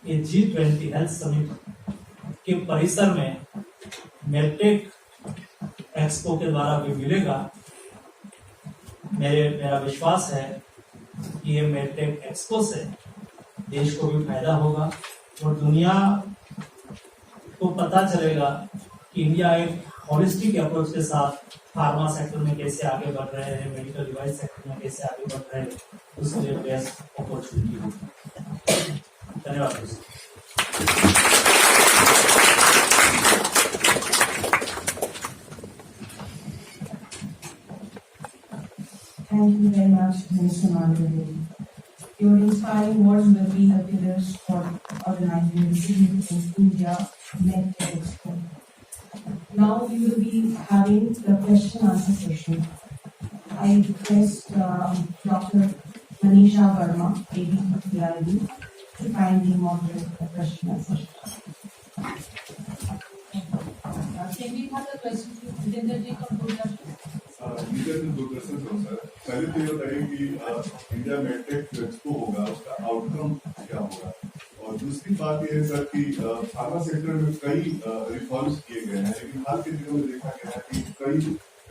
ये G20 हेल्थ समिट के परिसर में मेडटेक एक्सपो के द्वारा भी मिलेगा। मेरा विश्वास है कि ये मेडटेक एक्सपो से देश को भी फायदा होगा और दुनिया को पता चलेगा कि इंडिया एक होलिस्टिक अप्रोच के साथ फार्मा सेक्टर में कैसे आगे बढ़ रहे हैं, मेडिकल डिवाइस सेक्टर में कैसे आगे बढ़ रहे हैं, उसके लिए बेस्ट अपॉर्चुनिटी होगी। धन्यवाद दोस्तों। Thank you very much, Mr. Malvin. Your inspiring words will be the pillars for organizing the significant India MedTech Expo. Now we will be having the question answer session. I request Dr. Manisha Verma, AD PRD, to kindly moderate the question answer session. Can we have the question to Vijender ji from Durgashan? Doordarshan sir, पहले तो ये बताइए कि India medtech expo होगा, उसका outcome क्या होगा? और दूसरी बात ये है सर कि फार्मा सेक्टर में कई रिफॉर्म्स किए गए हैं, लेकिन हाल के दिनों में देखा गया है कि कई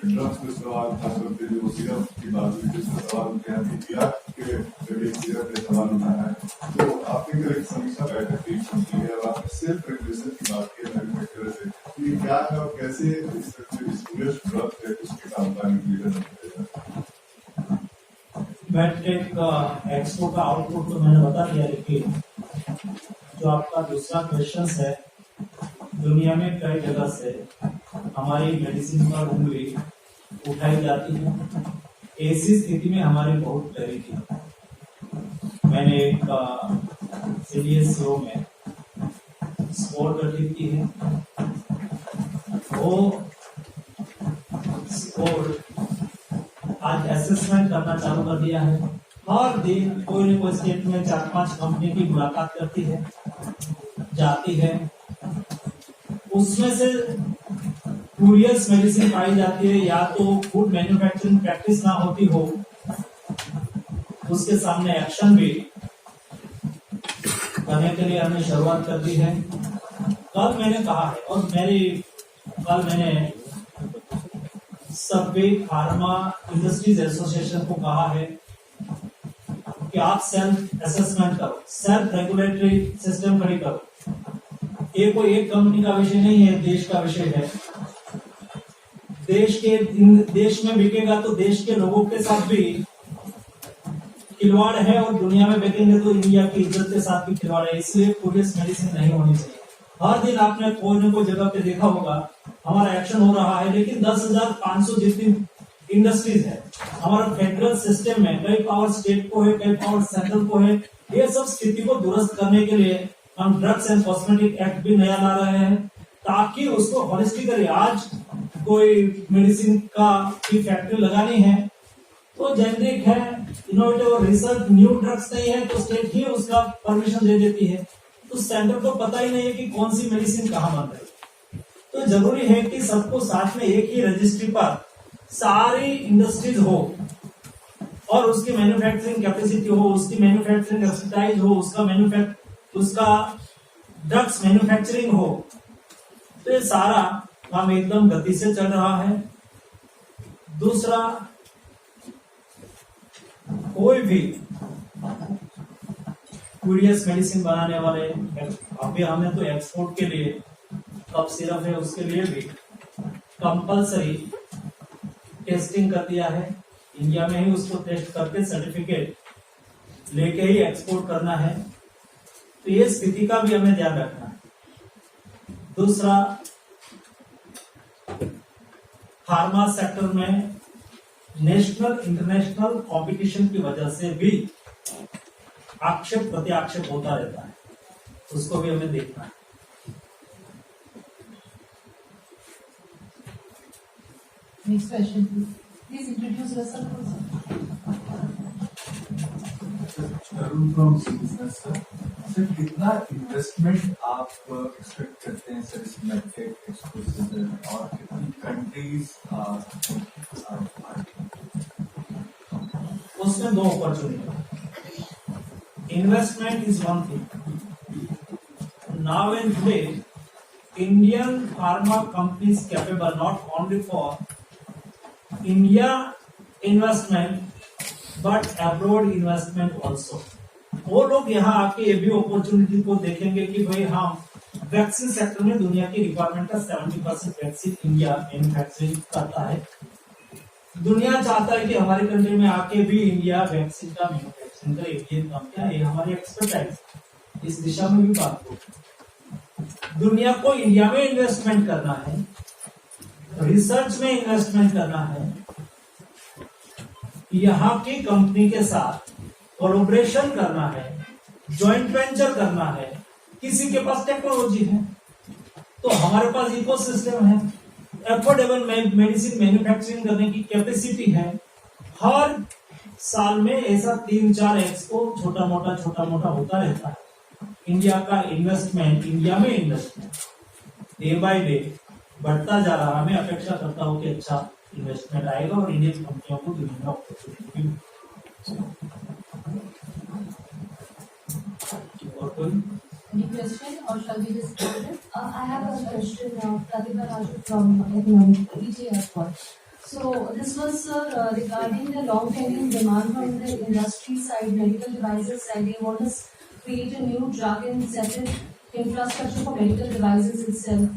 ड्रग्स पे सवाल, खासतौर पे जो सिरप की बात हुई जिसमें सवाल उठे हैं, DPR के सिरप पे सवाल उठा है। तो आपने एक समीक्षा बैठक की है और आपने सेल्फ रेगुलेशन की बात की है मैन्युफैक्चरर से, कि क्या है और कैसे इस ड्रग है उसके काम का मेडटेक एक्सपो का आउटपुट तो मैंने बता दिया, लेकिन जो आपका दूसरा क्वेश्चन है, दुनिया में कई जगह से हमारी मेडिसिन पर उंगली उठाई जाती है। ऐसी स्थिति में हमारी बहुत डरी थी। मैंने एक CDSCO में स्कोर गठित की है। वो स्कोर आज असेसमेंट करना चालू कर दिया है। हर दिन कोई न कोई स्टेट में 4-5 कंपनी की मुलाकात करती है, जाती है, उसमें से क्यूरियस मेडिसिन पाई जाती है, या तो फूड मैन्युफैक्चरिंग प्रैक्टिस ना होती हो, उसके सामने एक्शन भी करने के लिए हमने शुरुआत कर दी है। कल मैंने कहा है और कल मैंने सभी फार्मा इंडस्ट्रीज एसोसिएशन को कहा है कि आप सेल्फ असेसमेंट करो, सेल्फ रेगुलेटरी सिस्टम खड़ी करो। ये कोई एक कंपनी का विषय नहीं है, देश का विषय है। देश में बिकेगा तो देश के लोगों के साथ भी खिलवाड़ है और दुनिया में बेचेंगे तो इंडिया की इज्जत के साथ भी खिलवाड़ है। इसलिए पुलिस मेडिसिन नहीं होनी चाहिए। हर दिन आपने कोई न कोई जगह पे देखा होगा हमारा एक्शन हो रहा है, लेकिन 10,500 जितनी इंडस्ट्रीज है हमारा फेडरल सिस्टम में, कई पावर स्टेट को है, कई पावर सेंट्रल को है। ये सब स्थिति को दुरुस्त करने के लिए हम ड्रग्स एंड कॉस्मेटिक एक्ट भी नया ला रहे हैं ताकि उसको हॉलिस्टिकली, आज कोई मेडिसिन की फैक्ट्री लगानी है तो जेनरिक है, इनोवेटिव रिसर्च, न्यू ड्रग्स नहीं है तो स्टेट ही उसका परमिशन दे देती है। तो सेंटर को पता ही नहीं है कि कौन सी मेडिसिन कहाँ बन रही है। तो जरूरी है कि सबको साथ में एक ही रजिस्ट्री पर सारी इंडस्ट्रीज हो और उसकी मैन्युफैक्चरिंग कैपेसिटी हो, उसकी मैन्युफैक्चरिंग एक्सपर्टाइज हो, उसका ड्रग्स मैन्युफैक्चरिंग हो। तो ये सारा काम एकदम गति से चल रहा है। दूसरा, कोई भी क्यूरियस मेडिसिन बनाने वाले, अभी हमने तो एक्सपोर्ट के लिए कफ सिरप है उसके लिए भी कंपलसरी टेस्टिंग कर दिया है। इंडिया में ही उसको टेस्ट करके सर्टिफिकेट लेके ही एक्सपोर्ट करना है। तो ये स्थिति का भी हमें ध्यान रखना है। दूसरा, फार्मा सेक्टर में नेशनल इंटरनेशनल कंपटीशन की वजह से भी आक्षेप प्रत्याक्षेप होता रहता है, उसको भी हमें देखना है। Next question, please introduce yourself also. Arun from business sir, कितना इन्वेस्टमेंट आप एक्सपेक्ट करते हैं सर इस मेडटेक एक्सपोजर और कितनी कंट्रीज उसमें दो opportunity. Investment is one thing. Now and today Indian pharma companies capable not only for India investment but abroad investment also. वो लोग यहाँ आके ये भी अपॉर्चुनिटी को देखेंगे कि भाई हम वैक्सीन सेक्टर में दुनिया की रिक्वायरमेंट का 70% वैक्सीन इंडिया मैन्युफैक्चरिंग करता है। दुनिया चाहता है कि हमारी कंट्री में आके भी इंडिया वैक्सीन का मैन्युफैक्चरिंग करे। ये काम क्या है, हमारी एक्सपर्टाइज, इस दिशा में भी बात हो। दुनिया को इंडिया में इन्वेस्टमेंट करना है, रिसर्च में इन्वेस्टमेंट करना है, यहाँ की कंपनी के साथ कोलैबोरेशन करना है, जॉइंट वेंचर करना है। किसी के पास टेक्नोलॉजी है तो हमारे पास इकोसिस्टम है, एफोर्डेबल मेडिसिन मैन्युफैक्चरिंग करने की कैपेसिटी है। हर साल में ऐसा 3-4 एक्सपो छोटा मोटा होता रहता है। इंडिया का इन्वेस्टमेंट, इंडिया में इन्वेस्टमेंट डे बाय डे बढ़ता जा रहा है। मैं अपेक्षा करता हूँ कि अच्छा इन्वेस्टमेंट आएगा और इंडियन कंपनियों को दुनिया में अपॉर्चुनिटी। और कोई Any question or shall we just go ahead? I have a question, Pratibha Raju from Economic EJ. So this was regarding the long-pending demand from the industry side, medical devices side. They want to create a new drug and separate infrastructure for medical devices itself.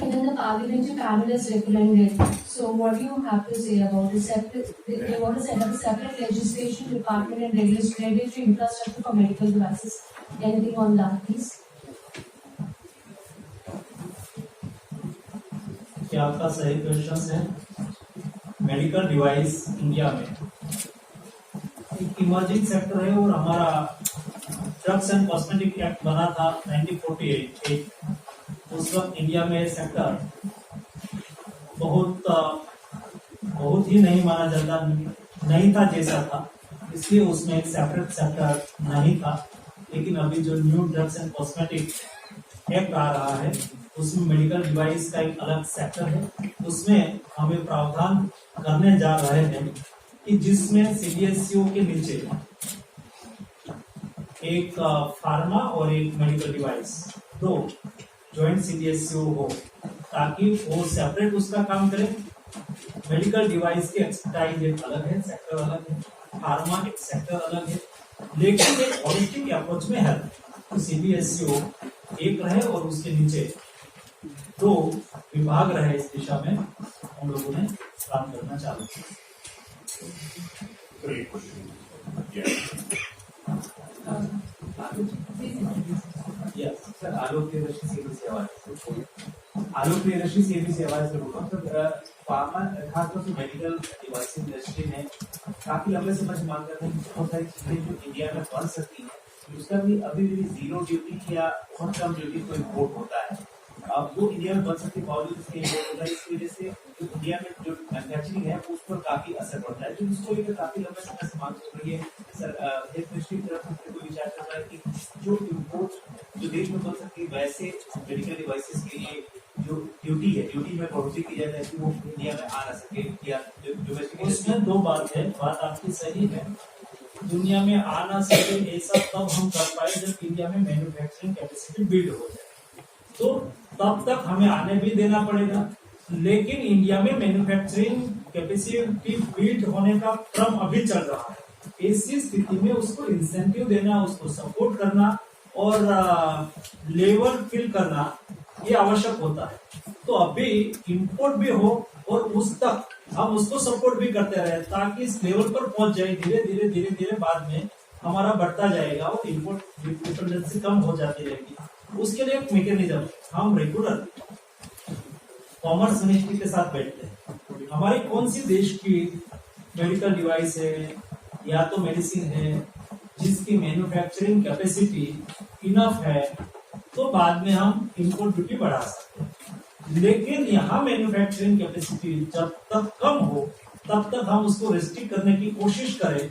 And then the parliamentary panel is recommended. So what do you have to say about this? They want to set up a separate legislation department and regulatory infrastructure for medical devices. Anything on that, please? क्या आपका सही question है। Medical device India में एक emerging sector है और हमारा drugs and cosmetic act बना था 1948। उस वक्त इंडिया में सेक्टर बहुत ही नहीं माना जाता, नहीं था जैसा था, इसलिए उसमें एक सेपरेट सेक्टर नहीं था। लेकिन अभी जो new drugs and cosmetic act आ रहा है उसमें मेडिकल डिवाइस का एक अलग सेक्टर है। उसमें हमें प्रावधान करने जा रहे हैं कि जिसमें सीडीएसयू के नीचे एक फार्मा और एक मेडिकल डिवाइस, दो ज्वाइंट सीबीएसयू हो, ताकि वो सेपरेट उसका काम करे। मेडिकल डिवाइस की एक्सपर्टाइज एक अलग है, सेक्टर अलग है, फार्मा एक सेक्टर अलग है, लेकिन एक होलिस्टिक अप्रोच में है। तो सीबीएसयू एक रहे और उसके नीचे 2 विभाग रहे, इस दिशा में हम लोगों ने काम करना चालू किया। Yes. सर आलोक प्रियदर्शी सेवी सेवा आलोक प्रियदर्शी सेवी सेवाएं से बोल रहा हूँ सर। फार्मा खासतौर से मेडिकल डिवाइस इंडस्ट्री में काफी लंबे समय से मांग करते हैं कि बहुत सारी चीजें जो इंडिया में बन सकती हैं उसका भी अभी भी 0 ड्यूटी या बहुत कम ड्यूटी को इम्पोर्ट होता है। अब वो इंडिया में बन सकती है, बावजूद इसके इम्पोर्ट होता है। इसकी वजह से जो इंडिया में जो मैन्युफैक्चरिंग है उस पर काफी असर पड़ता है, जो इसको लेकर काफी लंबे समय से मांग हो रही है। सर हेल्थ मिनिस्ट्री की तरफ से कोई विचार कर रहा है कि जो इम्पोर्ट जो देश में बन सकती है वैसे मेडिकल डिवाइसेस के लिए जो ड्यूटी है, ड्यूटी में बढ़ोतरी की जाए ताकि वो इंडिया में आ ना सके, या डोमेस्टिक। उसमें 2 बात है, बात आपकी सही है। दुनिया में आ ना सके ऐसा तब हम कर पाए जब इंडिया में मैन्युफैक्चरिंग कैपेसिटी बिल्ड हो जाए, तो तब तक हमें आने भी देना पड़ेगा। लेकिन इंडिया में मैन्युफैक्चरिंग कैपेसिटी बिल्ड होने का क्रम अभी चल रहा है। ऐसी स्थिति में उसको इंसेंटिव देना, उसको सपोर्ट करना और लेवल फिल करना ये आवश्यक होता है। तो अभी इंपोर्ट भी हो और उस तक हम उसको सपोर्ट भी करते रहे, ताकि इस लेवल पर पहुंच जाए। धीरे धीरे धीरे धीरे बाद में हमारा बढ़ता जाएगा और इंपोर्ट डिपेंडेंसी कम हो जाती रहेगी। उसके लिए एक मैकेनिज्म हम रेगुलर कॉमर्स मिनिस्ट्री के साथ बैठते हैं। हमारी कौन सी देश की मेडिकल डिवाइस है या तो मेडिसिन है जिसकी मैन्युफैक्चरिंग कैपेसिटी इनफ है, तो बाद में हम इम्पोर्ट ड्यूटी बढ़ा सकते हैं। लेकिन यहाँ मैन्युफैक्चरिंग कैपेसिटी जब तक कम हो तब तक हम उसको रेस्ट्रिक्ट करने की कोशिश करें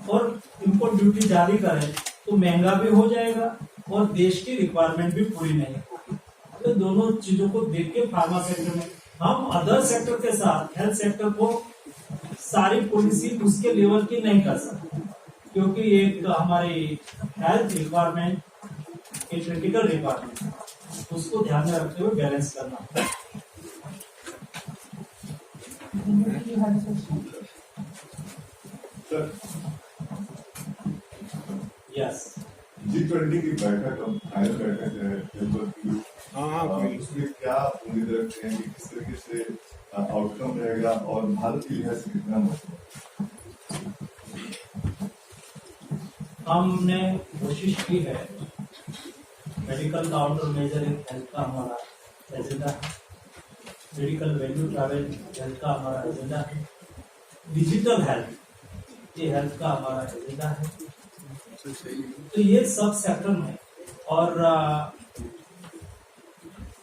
और इम्पोर्ट ड्यूटी जारी करें, तो महंगा भी हो जाएगा और देश की रिक्वायरमेंट भी पूरी नहीं होगी। तो दोनों चीजों को देख के फार्मा सेक्टर में हम अदर सेक्टर के साथ हेल्थ सेक्टर को सारी पॉलिसी उसके लेवल की नहीं कर सकते, क्योंकि एक हमारी हेल्थ रिक्वायरमेंट एक क्रिटिकल रिक्वायरमेंट, उसको ध्यान में रखते हुए बैलेंस करना। सर यस, G20 की बैठक अब फाइनल बैठक है जनवरी की। उसमें क्या उम्मीद रखते हैं कि किस तरीके से आउटकम रहेगा और भारत के लिहाज से कितना महत्व? हमने कोशिश की है, मेडिकल काउंटर मेजरिंग हेल्थ का हमारा एजेंडा है, मेडिकल वैल्यू ट्रैवल हेल्थ का हमारा एजेंडा है, डिजिटल हेल्थ ये हेल्थ का हमारा एजेंडा है। तो ये सब सेक्टर में और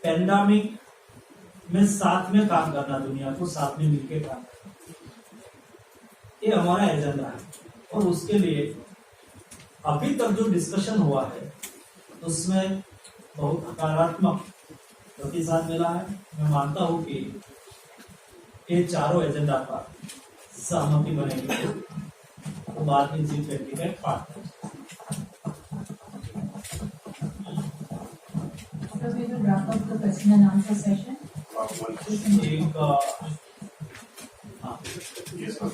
पेंडेमिक में साथ में काम करना, दुनिया को साथ में मिलकर काम करना, ये हमारा एजेंडा है। और उसके लिए अभी तक जो डिस्कशन हुआ है उसमें बहुत सकारात्मक प्रतिसाद मिला है। मैं मानता हूं कि ये चारों एजेंडा पर सहमति बनेगी तो बाद में G20 का एक पार्ट है। So we will wrap up the question and answer session. एक Yes, sir.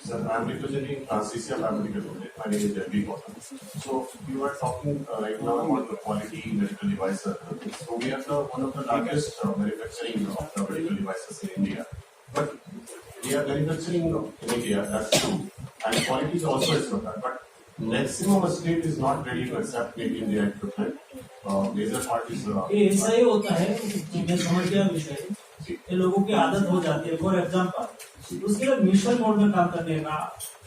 Sir, I am representing Transnesia Family Limited. My name is J.B. Gautam. So, you are talking right now about the quality medical devices. So, we are one of the largest manufacturing of the medical devices in India. But we are manufacturing in India, that's true. And quality is also is not. But maximum state is not ready to accept maybe India equipment. Major part is ये ऐसा ही होता है। मैं समझ गया विषय, ये लोगों की आदत हो जाती है। फॉर एग्जाम्पल उसके लिए मिशन मोड में काम करने का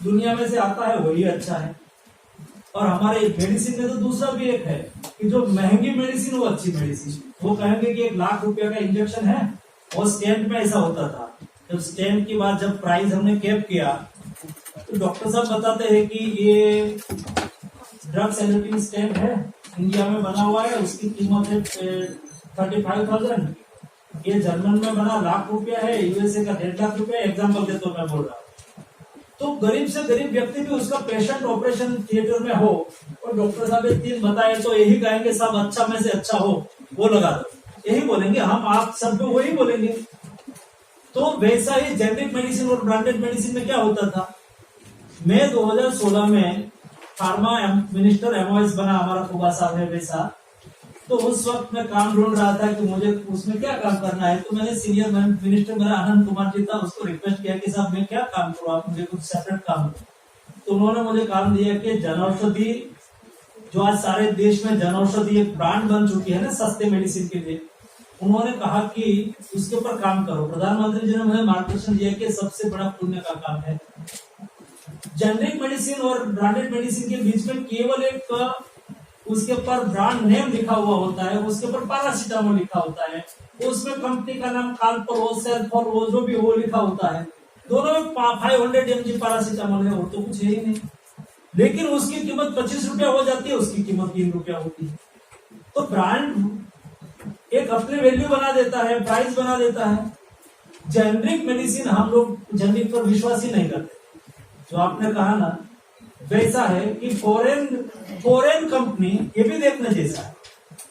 दुनिया में से आता है वही अच्छा है। और हमारे मेडिसिन में तो दूसरा भी एक है कि जो महंगी मेडिसिन वो अच्छी मेडिसिन, वो कहेंगे कि 1 लाख रुपया का इंजेक्शन है। और स्टेंट में ऐसा होता था, जब स्टेंट के बाद जब प्राइस हमने कैप किया तो डॉक्टर साहब बताते हैं कि ये ड्रग सेलेक्टिंग स्टेंट है, इंडिया में बना हुआ है, उसकी कीमत है 35,000। ये जर्मन में बना 1 लाख रुपया है, यूएसए का 1.5 लाख रुपया। एग्जाम्पल देता हूं, मैं बोल रहा हूँ। तो गरीब से गरीब व्यक्ति भी उसका पेशेंट ऑपरेशन थिएटर में हो और डॉक्टर साहब ये 3 बताए तो यही कहेंगे सब अच्छा में से अच्छा हो, वो लगा दो, यही बोलेंगे हम, आप सब पे वही बोलेंगे। तो वैसा ही जेनेरिक मेडिसिन और ब्रांडेड मेडिसिन में क्या होता था। मैं 2016 में फार्मा मिनिस्टर एमओएस बना, हमारा फुबा साहब है वैसा। तो उस वक्त मैं काम ढूंढ रहा था कि मुझे उसमें क्या काम करना है। तो मैंने सीनियर मिनिस्टर मेरा आनंद कुमार जी था, उसको रिक्वेस्ट किया कि साहब मैं क्या काम करूँ, आप मुझे कुछ सेपरेट काम दो। तो उन्होंने मुझे काम दिया कि जनऔषधि, जो आज सारे देश में जनऔषधि एक ब्रांड बन चुकी है ना सस्ते मेडिसिन के लिए, उन्होंने कहा कि उसके ऊपर काम करो। प्रधानमंत्री जी ने मुझे मार्गदर्शन दिया कि सबसे बड़ा पुण्य का काम है। जेनेरिक मेडिसिन और ब्रांडेड मेडिसिन के बीच में केवल एक उसके ऊपर ब्रांड नेम लिखा हुआ होता है, उसके ऊपर पैरासीटामोल लिखा होता है, उसमें कंपनी का नाम कालपोल, सेल्फोल, जो भी वो लिखा होता है। दोनों में 500 mg पैरासीटामोल है और तो कुछ है ही नहीं। लेकिन उसकी कीमत 25 रुपया हो जाती है, उसकी कीमत 3 रुपया होती है। तो ब्रांड एक अपनी वैल्यू बना देता है, प्राइस बना देता है। जेनेरिक मेडिसिन हम लोग जेनेरिक पर विश्वास ही नहीं करते। जो आपने कहा ना, वैसा है कि फॉरेन कंपनी, ये भी देखने जैसा है,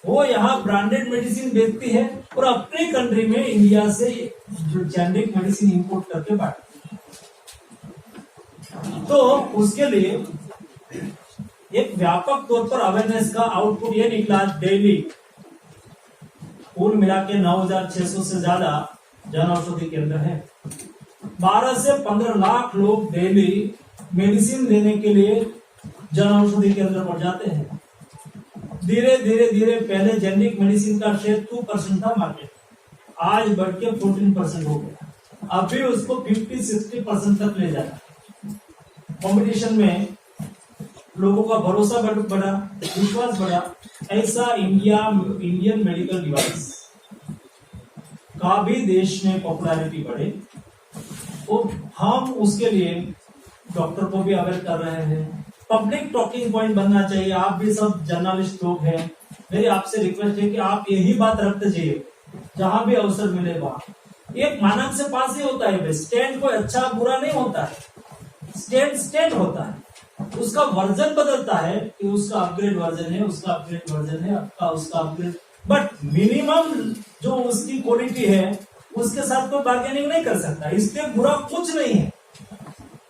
वो यहाँ ब्रांडेड मेडिसिन बेचती है और अपनी कंट्री में इंडिया से जेनेरिक मेडिसिन इंपोर्ट करके बांटती है। तो उसके लिए एक व्यापक तौर पर अवेयरनेस का आउटपुट ये निकला, डेली कुल मिला के 9,600 से ज्यादा जन औषधि केंद्र है। 12 से 15 लाख लोग डेली मेडिसिन लेने के लिए जन औषधि केंद्र पर जाते हैं। धीरे धीरे पहले जेनेरिक मेडिसिन का शेयर 2% था मार्केट, आज बढ़ के 14% हो गया। अभी उसको 50-60% तक ले जाना। कंपटीशन में लोगों का भरोसा बढ़ा, विश्वास बढ़ा। ऐसा इंडियन मेडिकल डिवाइस का भी देश में पॉपुलैरिटी बढ़े, तो हम उसके लिए डॉक्टर को भी अवेयर कर रहे हैं। पब्लिक टॉकिंग पॉइंट बनना चाहिए। आप भी सब जर्नलिस्ट लोग हैं, मेरी आपसे रिक्वेस्ट है कि आप यही बात रखते जाइए, जहां भी अवसर मिले वहां। एक मानक से पास ही होता है, स्टैंड कोई अच्छा बुरा नहीं होता है, स्टैंड होता है। उसका वर्जन बदलता है कि उसका अपग्रेड वर्जन है, उसका अपग्रेड वर्जन है, उसका अपग्रेड, बट मिनिमम जो उसकी क्वालिटी है उसके साथ कोई बार्गेनिंग नहीं कर सकता। इसलिए बुरा कुछ नहीं है,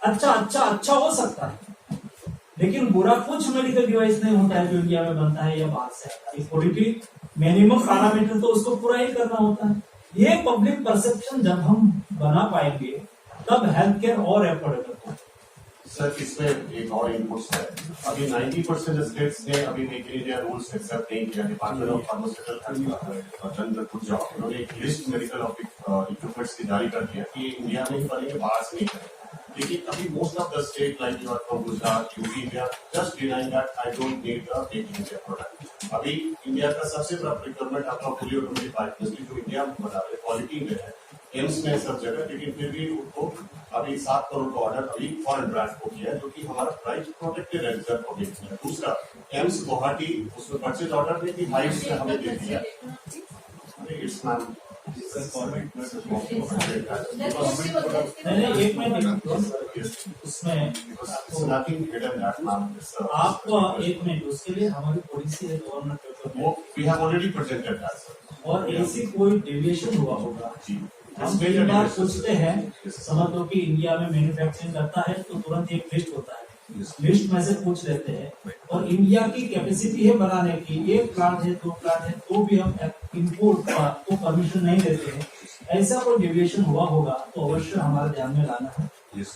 अच्छा हो सकता है, लेकिन बुरा कुछ मेडिकल डिवाइस नहीं होता है जो इंडिया में बनता है या बाहर से आता है। क्वालिटी मिनिमम पैरामीटर तो उसको पूरा ही करना होता है। ये पब्लिक परसेप्शन जब हम बना पाएंगे तब हेल्थ केयर और एफोर्डेबल होगा। सर, इसमें एक और इनपुट है। अभी 90% स्टेट्स ने अभी make in India rules accept नहीं किया। डिपार्टमेंट ऑफ फार्मास्यूटिकल कुछ जॉब, उन्होंने एक लिस्ट मेडिकल इक्विपमेंट्स की जारी कर दिया कि इंडिया में ही बनेंगे, बाहर से नहीं करेंगे। लेकिन अभी most of the state like you are from Gujarat, UP, they are just denying that I don't need the make in India product. अभी इंडिया का सबसे बड़ा रिक्वायरमेंट आपका फुली ऑटोमेटिक पाइप जो इंडिया में बना रहे, क्वालिटी में है, एम्स में सब जगह, लेकिन फिर भी उनको अभी 7 करोड़ का ऑर्डर अभी फॉरेन ब्रांड को किया है, जो कि हमारा प्राइस प्रोटेक्टेड है रिजर्व को बेचना है। दूसरा, एम्स गुवाहाटी उसमें परचेज ऑर्डर ने भी हाइट से हमें दे दिया। इट्स मैम एक मिनट, उसमें आप एक मिनट, उसके लिए हमारी पॉलिसी है government, we have already presented that sir. और ऐसी कोई डेविएशन हुआ होगा, हम कई बार पूछते हैं, समझ लो कि इंडिया में मैन्युफैक्चरिंग करता है तो तुरंत एक लिस्ट होता है, लिस्ट में से पूछ लेते हैं, और इंडिया की कैपेसिटी है बनाने की, 1 प्लांट है 2 प्लांट है, तो भी हम इम्पोर्ट को परमिशन नहीं देते हैं। ऐसा कोई डेविएशन हुआ होगा तो अवश्य हमारे ध्यान में लाना है,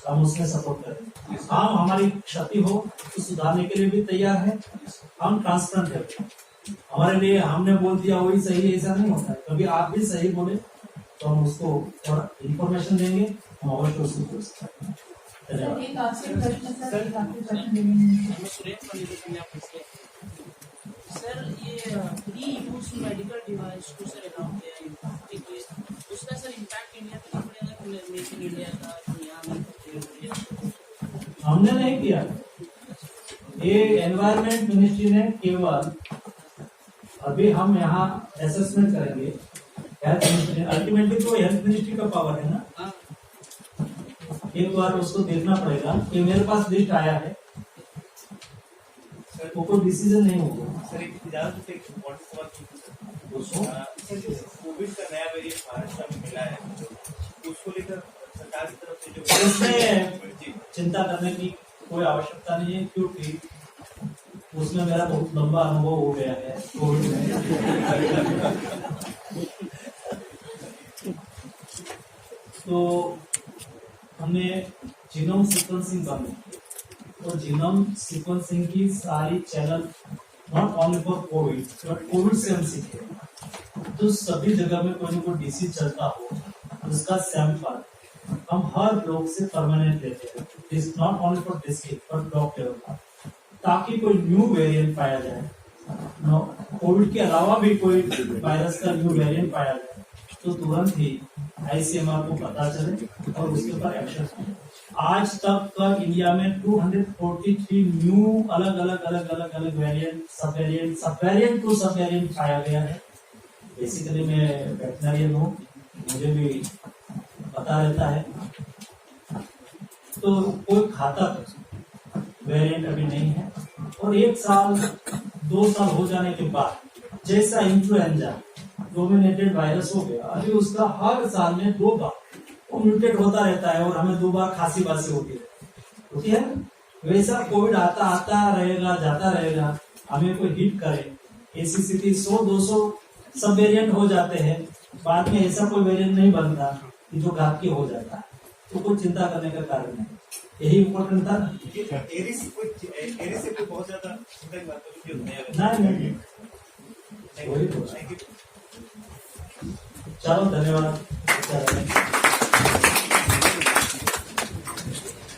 हम उसमें सपोर्ट करेंगे। हम हमारी क्षति हो तो सुधारने के लिए भी तैयार है, हम ट्रांसपेरेंट है। हमारे लिए हमने बोल दिया वही सही है, ऐसा नहीं होता है। कभी आप भी सही बोले तो हम उसको थोड़ा इन्फॉर्मेशन देंगे, हम अवश्य उसको पूछ सकते हैं। एक आखिरी प्रश्न सर, एक आखिरी प्रश्न लेंगे। सर, ये री-यूज मेडिकल डिवाइस को सर अलाउ किया है, उसका सर इम्पैक्ट इंडिया पे नहीं पड़ेगा? मेक इन इंडिया का यहाँ हमने नहीं किया, ये एनवायरमेंट मिनिस्ट्री ने केवल, अभी हम यहाँ असेसमेंट करेंगे, हेल्थ मिनिस्ट्री, अल्टीमेटली तो हेल्थ मिनिस्ट्री का पावर है ना, एक बार उसको देखना पड़ेगा कि मेरे पास लिस्ट आया है, वो कोई डिसीजन नहीं होगा। सर, एक इजाजत एक पॉइंट सवाल पूछूं सर। उसको कोविड का नया वेरिएंट महाराष्ट्र में मिला है, उसको लेकर सरकार की तरफ से जो इसमें चिंता करने की कोई आवश्यकता नहीं है, क्योंकि उसमें मेरा बहुत लंबा अनुभव हो गया है कोविड में। तो हमने जीनोम सीक्वेंसिंग बंद की और जीनोम सीक्वेंसिंग की सारी channel not only for Covid but Covid से हम सीखे। तो सभी जगह में कोई ना कोई डिसीज चलता हो उसका सैंपल हम हर ब्लॉक से परमानेंट लेते हैं, this not only for district but block level का, ताकि कोई न्यू वेरिएंट पाया जाए। कोविड के अलावा भी कोई वायरस का न्यू वेरिएंट पाया जाए तो तुरंत ही ICMR को पता चले और उसके ऊपर एक्शन हो। आज तक का इंडिया में 243 न्यू अलग अलग वेरिएंट सब वेरिएंट टू सब वेरिएंट पाया गया है। बेसिकली मैं वेटनरियन हूँ, मुझे भी पता रहता है। तो कोई घातक वेरिएंट अभी नहीं है और 1 साल 2 साल हो जाने के बाद जैसा इन्फ्लुएंजा डोमिनेटेड वायरस हो गया, अभी उसका हर साल में 2 बार वो म्यूटेट होता रहता है और हमें 2 बार खांसी बासी होती है। वैसा कोविड आता रहेगा, जाता रहेगा, हमें कोई हिट करे, ऐसी स्थिति 100-200 सब वेरिएंट हो जाते हैं, बाद में ऐसा कोई वेरिएंट नहीं बनता कि जो घातकी हो जाता है। तो कोई चिंता करने का कारण नहीं, यही इम्पोर्टेंट था। एरिस से कोई बहुत ज्यादा चिंता की बात नहीं, वही तो। चलो धन्यवाद।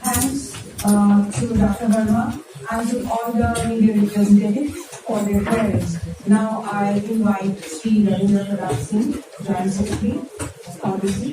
Thanks to Dr. Verma and to all the media representatives for their prayers. Now I invite Sri Narendra Pratap Singh, Joint Secretary, Policy.